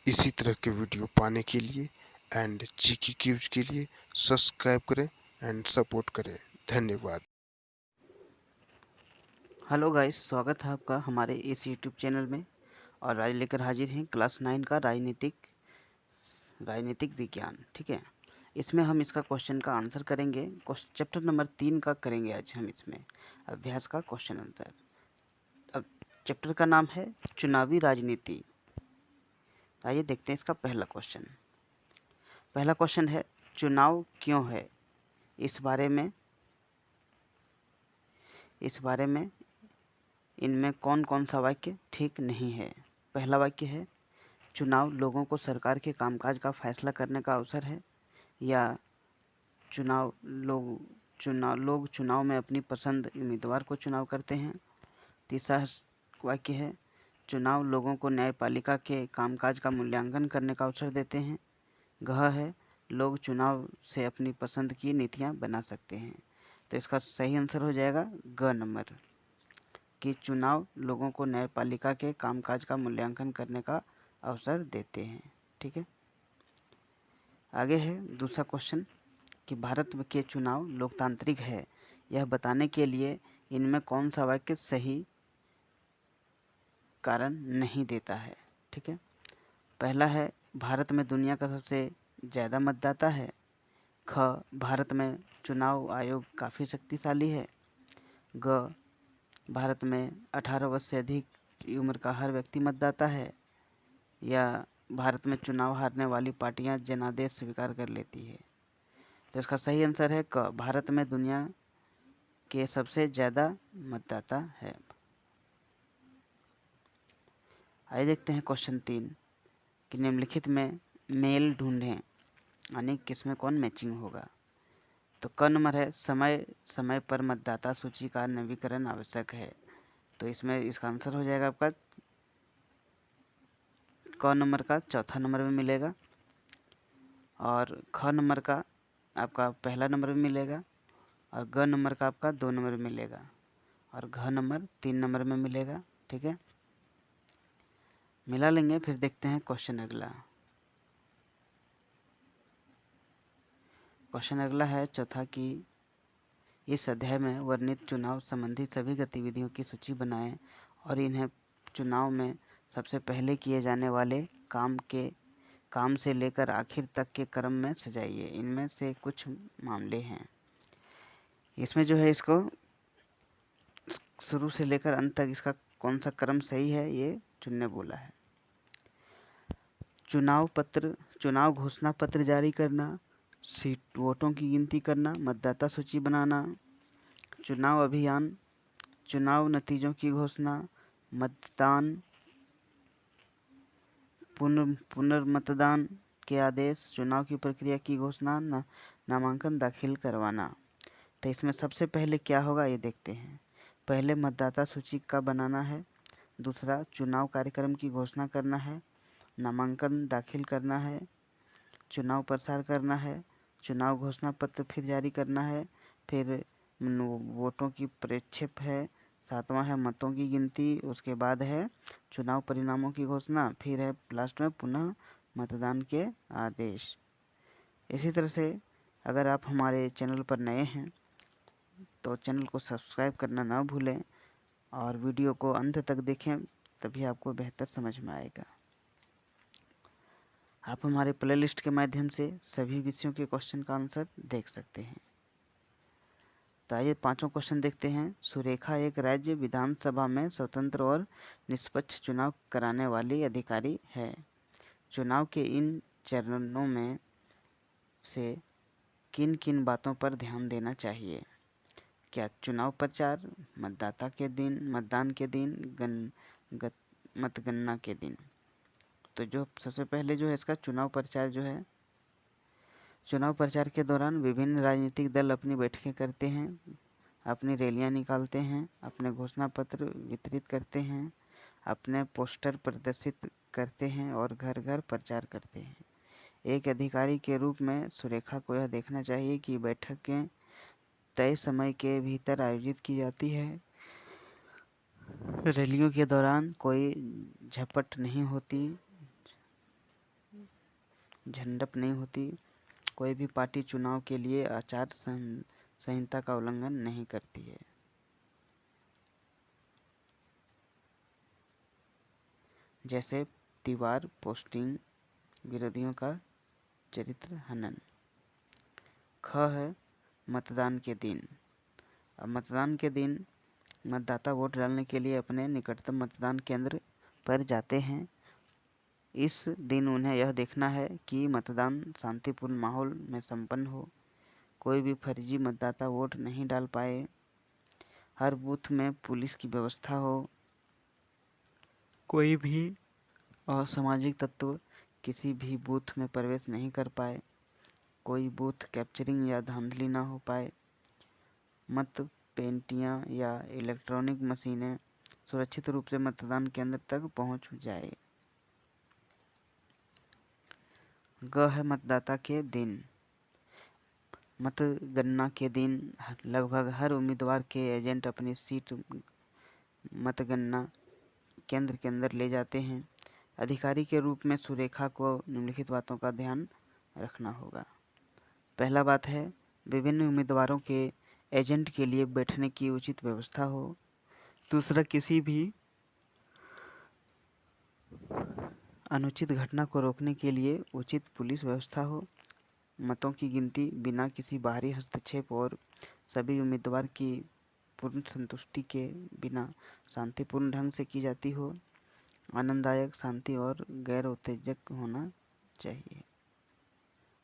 इसी तरह के वीडियो पाने के लिए एंड जीके क्यूज के लिए सब्सक्राइब करें एंड सपोर्ट करें। धन्यवाद। हेलो गाइस, स्वागत है आपका हमारे इस यूट्यूब चैनल में। और आज लेकर हाजिर हैं क्लास 9 का राजनीतिक विज्ञान। ठीक है, इसमें हम इसका क्वेश्चन का आंसर करेंगे। चैप्टर नंबर 3 का करेंगे आज हम इसमें अभ्यास का क्वेश्चन आंसर। अब चैप्टर का नाम है चुनावी राजनीति। आइए देखते हैं इसका पहला क्वेश्चन। पहला क्वेश्चन है, चुनाव क्यों है? इस बारे में इनमें कौन कौन सा वाक्य ठीक नहीं है? पहला वाक्य है, चुनाव लोगों को सरकार के कामकाज का फैसला करने का अवसर है, या लोग चुनाव में अपनी पसंद उम्मीदवार को चुनाव करते हैं। तीसरा वाक्य है, चुनाव लोगों को न्यायपालिका के कामकाज का मूल्यांकन करने का अवसर देते हैं। घ है, लोग चुनाव से अपनी पसंद की नीतियां बना सकते हैं। तो इसका सही आंसर हो जाएगा ग नंबर, कि चुनाव लोगों को न्यायपालिका के कामकाज का मूल्यांकन करने का अवसर देते हैं। ठीक है, आगे है दूसरा क्वेश्चन कि भारत के चुनाव लोकतांत्रिक है, यह बताने के लिए इनमें कौन सा वाक्य सही कारण नहीं देता है? ठीक है, पहला है, भारत में दुनिया का सबसे ज़्यादा मतदाता है। ख, भारत में चुनाव आयोग काफ़ी शक्तिशाली है। ग, भारत में 18 वर्ष से अधिक उम्र का हर व्यक्ति मतदाता है। या भारत में चुनाव हारने वाली पार्टियां जनादेश स्वीकार कर लेती है। तो इसका सही आंसर है क, भारत में दुनिया के सबसे ज़्यादा मतदाता है। आइए देखते हैं क्वेश्चन 3 कि निम्नलिखित में मेल ढूंढें, यानी किसमें कौन मैचिंग होगा। तो क नंबर है, समय समय पर मतदाता सूची का नवीकरण आवश्यक है। तो इसमें इसका आंसर हो जाएगा आपका क नंबर का चौथा नंबर में मिलेगा, और ख नंबर का आपका पहला नंबर में मिलेगा, और ग नंबर का आपका 2 नंबर में मिलेगा, और घ नंबर 3 नंबर में मिलेगा। ठीक है, मिला लेंगे। फिर देखते हैं क्वेश्चन अगला। क्वेश्चन अगला है चौथा कि इस अध्याय में वर्णित चुनाव संबंधी सभी गतिविधियों की सूची बनाएं और इन्हें चुनाव में सबसे पहले किए जाने वाले काम से लेकर आखिर तक के क्रम में सजाइए। इनमें से कुछ मामले हैं। इसमें जो है, इसको शुरू से लेकर अंत तक इसका कौन सा क्रम सही है ये चुनने बोला है। चुनाव घोषणा पत्र जारी करना, वोटों की गिनती करना, मतदाता सूची बनाना, चुनाव अभियान, चुनाव नतीजों की घोषणा, मतदान, पुनर्मतदान के आदेश, चुनाव की प्रक्रिया की घोषणा, नामांकन दाखिल करवाना। तो इसमें सबसे पहले क्या होगा ये देखते हैं। पहले मतदाता सूची का बनाना है, दूसरा चुनाव कार्यक्रम की घोषणा करना है, नामांकन दाखिल करना है, चुनाव प्रसार करना है, चुनाव घोषणा पत्र फिर जारी करना है, फिर वोटों की प्रेक्षेप है, सातवां है मतों की गिनती, उसके बाद है चुनाव परिणामों की घोषणा, फिर है लास्ट में पुनः मतदान के आदेश। इसी तरह से अगर आप हमारे चैनल पर नए हैं तो चैनल को सब्सक्राइब करना ना भूलें और वीडियो को अंत तक देखें, तभी आपको बेहतर समझ में आएगा। आप हमारे प्लेलिस्ट के माध्यम से सभी विषयों के क्वेश्चन का आंसर देख सकते हैं। तो आइए पांचों क्वेश्चन देखते हैं। सुरेखा एक राज्य विधानसभा में स्वतंत्र और निष्पक्ष चुनाव कराने वाली अधिकारी है। चुनाव के इन चरणों में से किन किन बातों पर ध्यान देना चाहिए? क्या चुनाव प्रचार, मतदान के दिन, मतगणना के दिन? तो जो सबसे पहले जो है इसका चुनाव प्रचार जो है, चुनाव प्रचार के दौरान विभिन्न राजनीतिक दल अपनी बैठकें करते हैं, अपनी रैलियां निकालते हैं, अपने घोषणा पत्र वितरित करते हैं, अपने पोस्टर प्रदर्शित करते हैं और घर घर प्रचार करते हैं। एक अधिकारी के रूप में सुरेखा को यह देखना चाहिए कि बैठकें तय समय के भीतर आयोजित की जाती है, रैलियों के दौरान कोई झपट नहीं होती, झंडप नहीं होती। कोई भी पार्टी चुनाव के लिए आचार संहिता का उल्लंघन नहीं करती है। जैसे दीवार पोस्टिंग, विरोधियों का चरित्र हनन। ख है मतदान के दिन। अब मतदान के दिन मतदाता वोट डालने के लिए अपने निकटतम मतदान केंद्र पर जाते हैं। इस दिन उन्हें यह देखना है कि मतदान शांतिपूर्ण माहौल में संपन्न हो, कोई भी फर्जी मतदाता वोट नहीं डाल पाए, हर बूथ में पुलिस की व्यवस्था हो, कोई भी असामाजिक तत्व किसी भी बूथ में प्रवेश नहीं कर पाए, कोई बूथ कैप्चरिंग या धांधली ना हो पाए, मत पेटियां या इलेक्ट्रॉनिक मशीनें सुरक्षित रूप से मतदान केंद्र तक पहुंच जाए। ग है मतदाता के दिन। मतगणना के दिन लगभग हर उम्मीदवार के एजेंट अपनी सीट मतगणना केंद्र के अंदर ले जाते हैं। अधिकारी के रूप में सुरेखा को निम्नलिखित बातों का ध्यान रखना होगा। पहला बात है, विभिन्न उम्मीदवारों के एजेंट के लिए बैठने की उचित व्यवस्था हो। दूसरा, किसी भी अनुचित घटना को रोकने के लिए उचित पुलिस व्यवस्था हो। मतों की गिनती बिना किसी बाहरी हस्तक्षेप और सभी उम्मीदवार की पूर्ण संतुष्टि के बिना शांतिपूर्ण ढंग से की जाती हो। आनंददायक, शांति और गैर उत्तेजक होना चाहिए।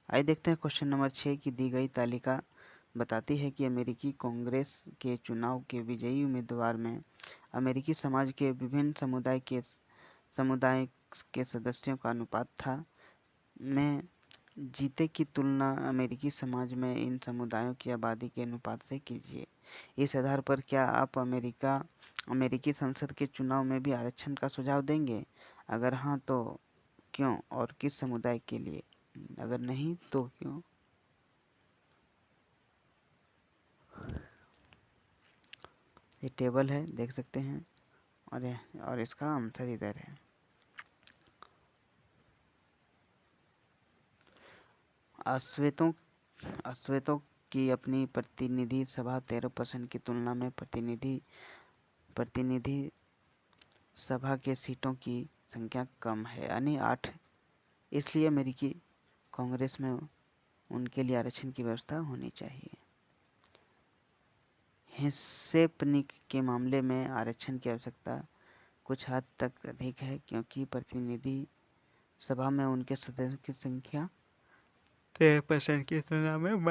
आइए देखते हैं क्वेश्चन नंबर 6 की दी गई तालिका बताती है कि अमेरिकी कांग्रेस के चुनाव के विजयी उम्मीदवार में अमेरिकी समाज के विभिन्न समुदाय के सदस्यों का अनुपात था। में जीते की तुलना अमेरिकी समाज में इन समुदायों की आबादी के अनुपात से कीजिए। इस आधार पर क्या आप अमेरिकी संसद के चुनाव में भी आरक्षण का सुझाव देंगे? अगर हाँ तो क्यों और किस समुदाय के लिए? अगर नहीं तो क्यों? ये टेबल है, देख सकते हैं, और इसका आंसर इधर है। अश्वेतों की अपनी प्रतिनिधि सभा 13% की तुलना में प्रतिनिधि सभा के सीटों की संख्या कम है, यानी 8। इसलिए अमेरिकी कांग्रेस में उनके लिए आरक्षण की व्यवस्था होनी चाहिए। हिस्सेपनिक के मामले में आरक्षण की आवश्यकता कुछ हद तक अधिक है, क्योंकि प्रतिनिधि सभा में उनके सदस्यों की संख्या 13% की तुलना में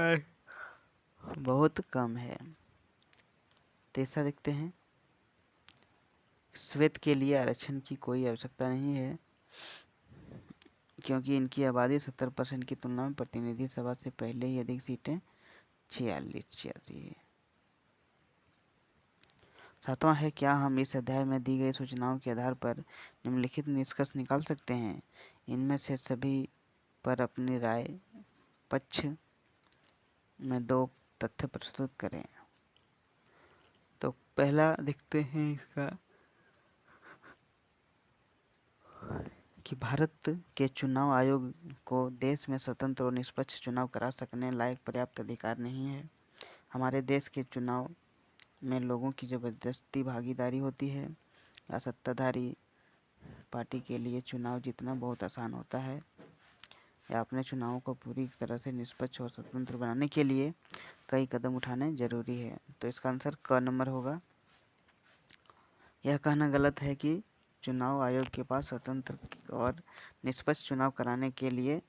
बहुत कम है। तीसरा देखते हैं, श्वेत के लिए आरक्षण की कोई आवश्यकता नहीं है, क्योंकि इनकी आबादी 70% की तुलना में प्रतिनिधि सभा से पहले ही अधिक सीटें 46-86 है। सातवां है, क्या हम इस अध्याय में दी गई सूचनाओं के आधार पर निम्नलिखित निष्कर्ष निकाल सकते हैं? इनमें से सभी पर अपनी राय पक्ष में 2 तथ्य प्रस्तुत करें। तो पहला देखते हैं इसका कि भारत के चुनाव आयोग को देश में स्वतंत्र और निष्पक्ष चुनाव करा सकने लायक पर्याप्त अधिकार नहीं है। हमारे देश के चुनाव में लोगों की ज़बरदस्ती भागीदारी होती है या सत्ताधारी पार्टी के लिए चुनाव जीतना बहुत आसान होता है, या अपने चुनावों को पूरी तरह से निष्पक्ष और स्वतंत्र बनाने के लिए कई कदम उठाने जरूरी है। तो इसका आंसर क नंबर होगा। यह कहना गलत है कि चुनाव आयोग के पास स्वतंत्र और निष्पक्ष चुनाव कराने के लिए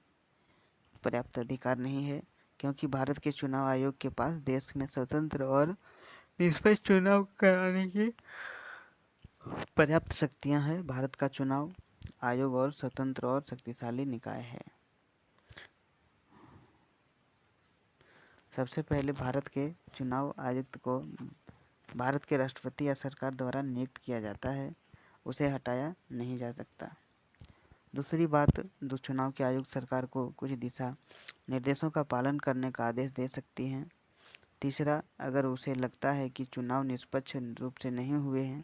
पर्याप्त अधिकार नहीं है, क्योंकि भारत के चुनाव आयोग के पास देश में स्वतंत्र और निष्पक्ष चुनाव कराने की पर्याप्त शक्तियां हैं। भारत का चुनाव आयोग और स्वतंत्र और शक्तिशाली निकाय है। सबसे पहले भारत के चुनाव आयुक्त को भारत के राष्ट्रपति या सरकार द्वारा नियुक्त किया जाता है, उसे हटाया नहीं जा सकता। दूसरी बात, चुनाव के आयुक्त सरकार को कुछ दिशा निर्देशों का पालन करने का आदेश दे सकती हैं। तीसरा, अगर उसे लगता है कि चुनाव निष्पक्ष रूप से नहीं हुए हैं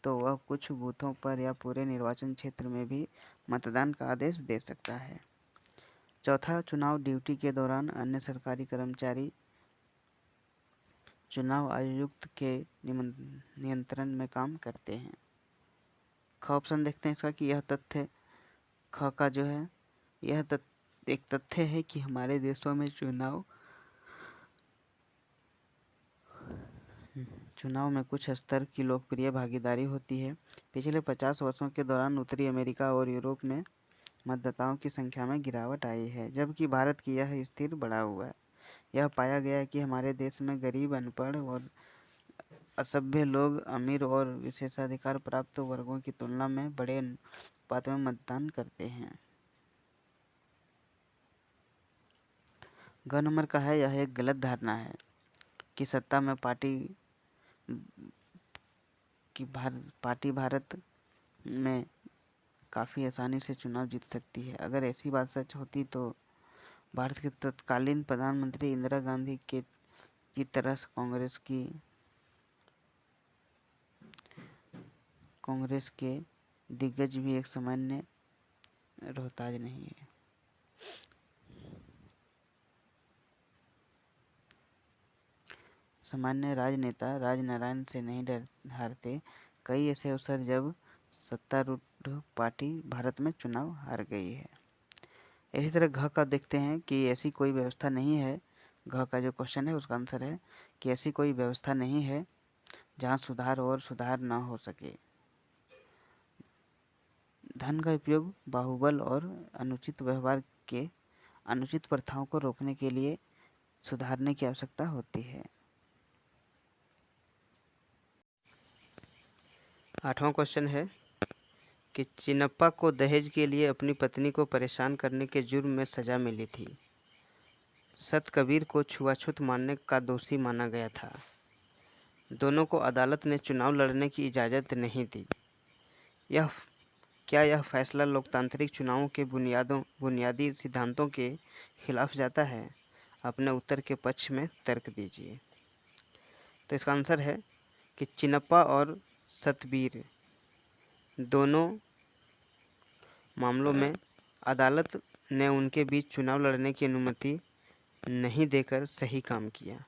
तो वह कुछ बूथों पर या पूरे निर्वाचन क्षेत्र में भी मतदान का आदेश दे सकता है। चौथा, चुनाव ड्यूटी के दौरान अन्य सरकारी कर्मचारी चुनाव आयुक्त के नियंत्रण में काम करते हैं। ख ऑप्शन देखते हैं इसका कि यह तथ्य, ख का जो है यह एक तथ्य है कि हमारे देशों में चुनाव में कुछ स्तर की लोकप्रिय भागीदारी होती है। पिछले 50 वर्षों के दौरान उत्तरी अमेरिका और यूरोप में मतदाताओं की संख्या में गिरावट आई है, जबकि भारत की यह स्थिति बढ़ा हुआ है। यह पाया गया है कि हमारे देश में गरीब, अनपढ़ और असभ्य लोग अमीर और विशेषाधिकार प्राप्त वर्गों की तुलना में बड़े अनुपात में मतदान करते हैं। ग नंबर का है, यह एक गलत धारणा है कि सत्ता में पार्टी भारत में काफ़ी आसानी से चुनाव जीत सकती है। अगर ऐसी बात सच होती तो भारत के तत्कालीन प्रधानमंत्री इंदिरा गांधी की तरह कांग्रेस के दिग्गज भी एक सामान्य रोहताज नहीं है। सामान्य राजनेता राजनारायण से नहीं हारते। कई ऐसे अवसर जब सत्तारूढ़ पार्टी भारत में चुनाव हार गई है। इसी तरह घ का देखते हैं कि ऐसी कोई व्यवस्था नहीं है। घ का जो क्वेश्चन है उसका आंसर है कि ऐसी कोई व्यवस्था नहीं है जहां सुधार न हो सके। धन का उपयोग बाहुबल और अनुचित व्यवहार के अनुचित प्रथाओं को रोकने के लिए सुधारने की आवश्यकता होती है। 8वां क्वेश्चन है कि चिन्नप्पा को दहेज के लिए अपनी पत्नी को परेशान करने के जुर्म में सजा मिली थी। सत कबीर को छुआछूत मारने का दोषी माना गया था। दोनों को अदालत ने चुनाव लड़ने की इजाज़त नहीं दी। क्या यह फैसला लोकतांत्रिक चुनावों के बुनियादी सिद्धांतों के खिलाफ जाता है? अपने उत्तर के पक्ष में तर्क दीजिए। तो इसका आंसर है कि चिन्नप्पा और सतबीर दोनों मामलों में अदालत ने उनके बीच चुनाव लड़ने की अनुमति नहीं देकर सही काम किया।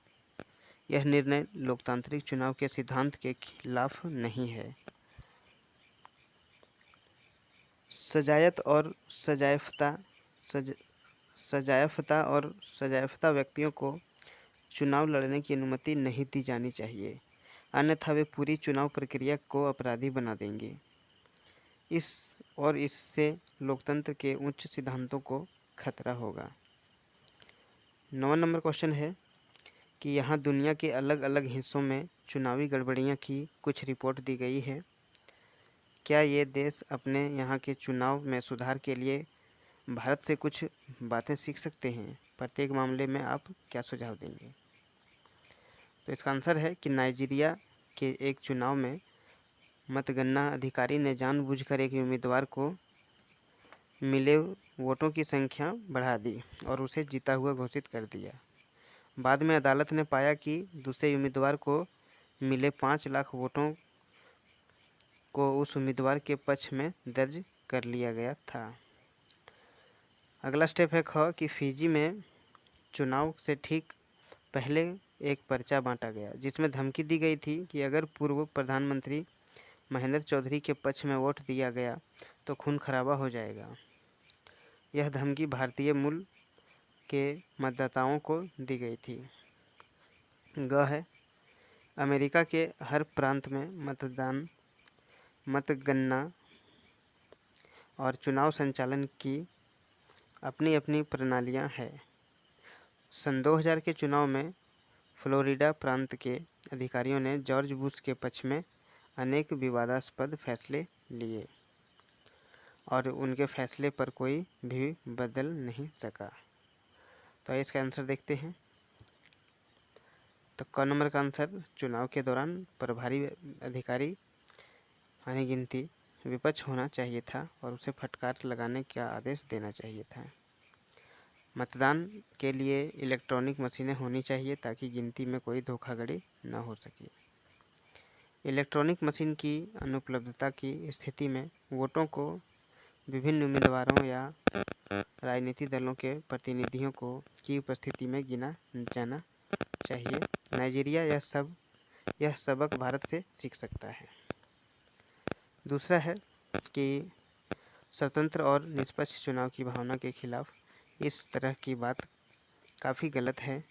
यह निर्णय लोकतांत्रिक चुनाव के सिद्धांत के खिलाफ नहीं है। सजायाफ्ता व्यक्तियों को चुनाव लड़ने की अनुमति नहीं दी जानी चाहिए, अन्यथा वे पूरी चुनाव प्रक्रिया को अपराधी बना देंगे। इससे लोकतंत्र के उच्च सिद्धांतों को खतरा होगा। 9 नंबर क्वेश्चन है कि यहाँ दुनिया के अलग अलग हिस्सों में चुनावी गड़बड़ियाँ की कुछ रिपोर्ट दी गई है। क्या ये देश अपने यहाँ के चुनाव में सुधार के लिए भारत से कुछ बातें सीख सकते हैं? प्रत्येक मामले में आप क्या सुझाव देंगे? तो इसका आंसर है कि नाइजीरिया के एक चुनाव में मतगणना अधिकारी ने जानबूझकर एक उम्मीदवार को मिले वोटों की संख्या बढ़ा दी और उसे जीता हुआ घोषित कर दिया। बाद में अदालत ने पाया कि दूसरे उम्मीदवार को मिले 5 लाख वोटों को उस उम्मीदवार के पक्ष में दर्ज कर लिया गया था। अगला स्टेप है ख कि फिजी में चुनाव से ठीक पहले एक पर्चा बांटा गया जिसमें धमकी दी गई थी कि अगर पूर्व प्रधानमंत्री महेंद्र चौधरी के पक्ष में वोट दिया गया तो खून खराबा हो जाएगा। यह धमकी भारतीय मूल के मतदाताओं को दी गई थी। ग है, अमेरिका के हर प्रांत में मतगणना और चुनाव संचालन की अपनी अपनी प्रणालियां हैं। सन 2000 के चुनाव में फ्लोरिडा प्रांत के अधिकारियों ने जॉर्ज बुश के पक्ष में अनेक विवादास्पद फैसले लिए और उनके फैसले पर कोई भी बदल नहीं सका। तो इसका आंसर देखते हैं। तो क नंबर का आंसर, चुनाव के दौरान प्रभारी अधिकारी यानी गिनती विपक्ष होना चाहिए था और उसे फटकार लगाने का आदेश देना चाहिए था। मतदान के लिए इलेक्ट्रॉनिक मशीनें होनी चाहिए ताकि गिनती में कोई धोखाधड़ी न हो सके। इलेक्ट्रॉनिक मशीन की अनुपलब्धता की स्थिति में वोटों को विभिन्न उम्मीदवारों या राजनीतिक दलों के प्रतिनिधियों को की उपस्थिति में गिना जाना चाहिए। नाइजीरिया यह सबक भारत से सीख सकता है। दूसरा है कि स्वतंत्र और निष्पक्ष चुनाव की भावना के खिलाफ इस तरह की बात काफ़ी गलत है।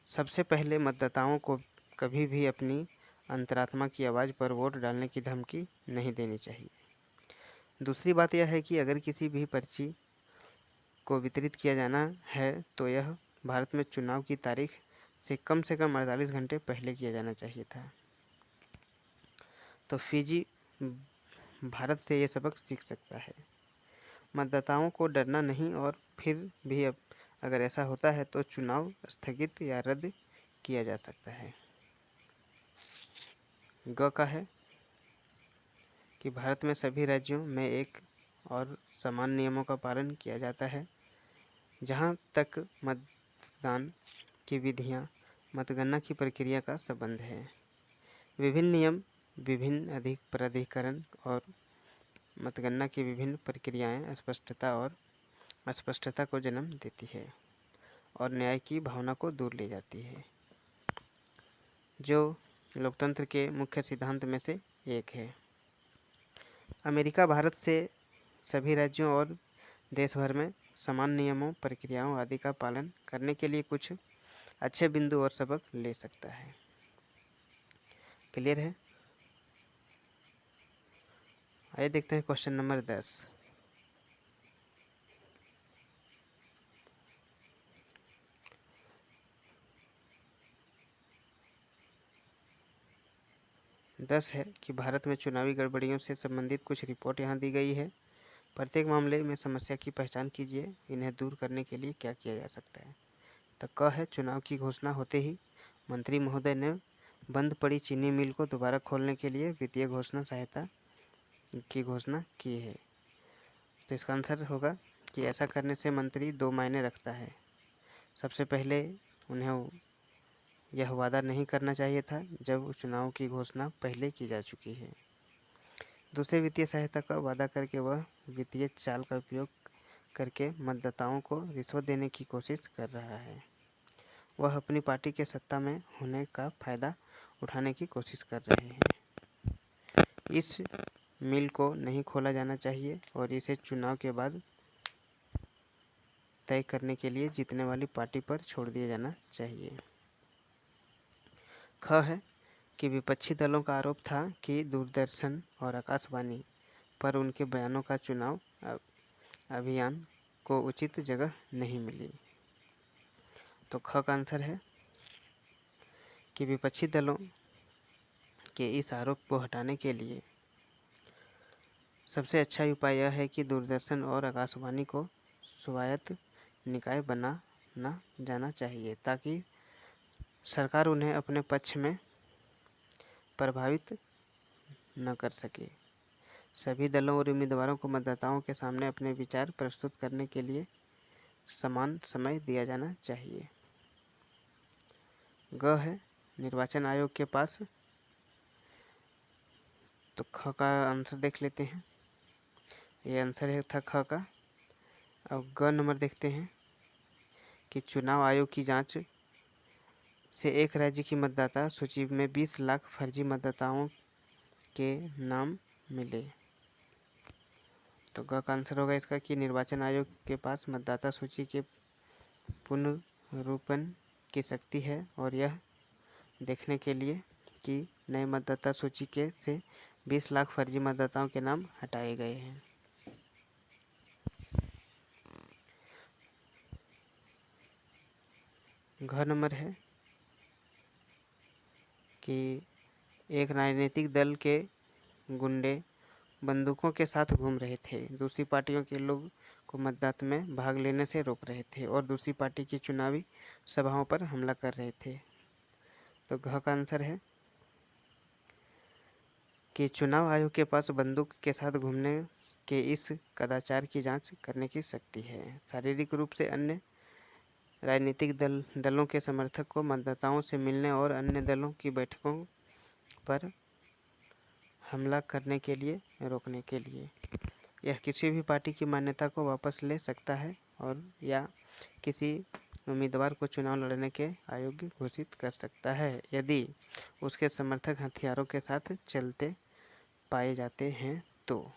सबसे पहले मतदाताओं को कभी भी अपनी अंतरात्मा की आवाज़ पर वोट डालने की धमकी नहीं देनी चाहिए। दूसरी बात यह है कि अगर किसी भी पर्ची को वितरित किया जाना है तो यह भारत में चुनाव की तारीख से कम 48 घंटे पहले किया जाना चाहिए था। तो फिजी भारत से ये सबक सीख सकता है। मतदाताओं को डरना नहीं, और फिर भी अगर ऐसा होता है तो चुनाव स्थगित या रद्द किया जा सकता है। ग का है कि भारत में सभी राज्यों में एक और समान नियमों का पालन किया जाता है। जहाँ तक मतदान की विधियाँ मतगणना की प्रक्रिया का संबंध है, विभिन्न नियम, विभिन्न प्राधिकरण और मतगणना की विभिन्न प्रक्रियाएं अस्पष्टता को जन्म देती है और न्याय की भावना को दूर ले जाती है, जो लोकतंत्र के मुख्य सिद्धांत में से एक है। अमेरिका भारत से सभी राज्यों और देश भर में समान नियमों, प्रक्रियाओं आदि का पालन करने के लिए कुछ अच्छे बिंदु और सबक ले सकता है। क्लियर है? आइए देखते हैं क्वेश्चन नंबर 10। है कि भारत में चुनावी गड़बड़ियों से संबंधित कुछ रिपोर्ट यहाँ दी गई है। प्रत्येक मामले में समस्या की पहचान कीजिए। इन्हें दूर करने के लिए क्या किया जा सकता है? तो क है, चुनाव की घोषणा होते ही मंत्री महोदय ने बंद पड़ी चीनी मिल को दोबारा खोलने के लिए वित्तीय घोषणा सहायता की घोषणा की है। तो इसका आंसर होगा कि ऐसा करने से मंत्री दो मायने रखता है। सबसे पहले उन्हें यह वादा नहीं करना चाहिए था जब चुनाव की घोषणा पहले की जा चुकी है। दूसरे, वित्तीय सहायता का वादा करके वह वित्तीय चाल का उपयोग करके मतदाताओं को रिश्वत देने की कोशिश कर रहा है। वह अपनी पार्टी के सत्ता में होने का फायदा उठाने की कोशिश कर रहे हैं। इस मिल को नहीं खोला जाना चाहिए और इसे चुनाव के बाद तय करने के लिए जीतने वाली पार्टी पर छोड़ दिया जाना चाहिए। ख है कि विपक्षी दलों का आरोप था कि दूरदर्शन और आकाशवाणी पर उनके बयानों का चुनाव अभियान को उचित जगह नहीं मिली। तो ख का आंसर है कि विपक्षी दलों के इस आरोप को हटाने के लिए सबसे अच्छा उपाय यह है कि दूरदर्शन और आकाशवाणी को स्वायत्त निकाय बनाना जाना चाहिए ताकि सरकार उन्हें अपने पक्ष में प्रभावित न कर सके। सभी दलों और उम्मीदवारों को मतदाताओं के सामने अपने विचार प्रस्तुत करने के लिए समान समय दिया जाना चाहिए। ग है, निर्वाचन आयोग के पास। तो ख का आंसर देख लेते हैं। ये आंसर था ख का। अब ग नंबर देखते हैं कि चुनाव आयोग की जांच से एक राज्य की मतदाता सूची में 20 लाख फर्जी मतदाताओं के नाम मिले। तो ग का आंसर होगा इसका कि निर्वाचन आयोग के पास मतदाता सूची के पुनरुत्पादन की शक्ति है और यह देखने के लिए कि नए मतदाता सूची के से 20 लाख फर्जी मतदाताओं के नाम हटाए गए हैं। घ नंबर है कि एक राजनीतिक दल के गुंडे बंदूकों के साथ घूम रहे थे, दूसरी पार्टियों के लोग को मतदान में भाग लेने से रोक रहे थे और दूसरी पार्टी की चुनावी सभाओं पर हमला कर रहे थे। तो घ का आंसर है कि चुनाव आयोग के पास बंदूक के साथ घूमने के इस कदाचार की जांच करने की शक्ति है। शारीरिक रूप से अन्य राजनीतिक दलों के समर्थक को मतदाताओं से मिलने और अन्य दलों की बैठकों पर हमला करने के लिए रोकने के लिए यह किसी भी पार्टी की मान्यता को वापस ले सकता है और या किसी उम्मीदवार को चुनाव लड़ने के अयोग्य घोषित कर सकता है यदि उसके समर्थक हथियारों के साथ चलते पाए जाते हैं तो।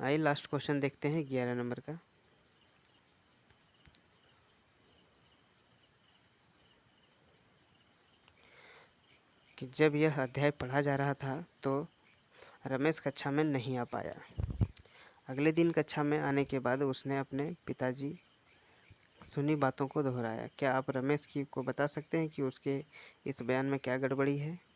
आइए लास्ट क्वेश्चन देखते हैं 11 नंबर का। कि जब यह अध्याय पढ़ा जा रहा था तो रमेश कक्षा में नहीं आ पाया। अगले दिन कक्षा में आने के बाद उसने अपने पिताजी सुनी बातों को दोहराया। क्या आप रमेश को बता सकते हैं कि उसके इस बयान में क्या गड़बड़ी है?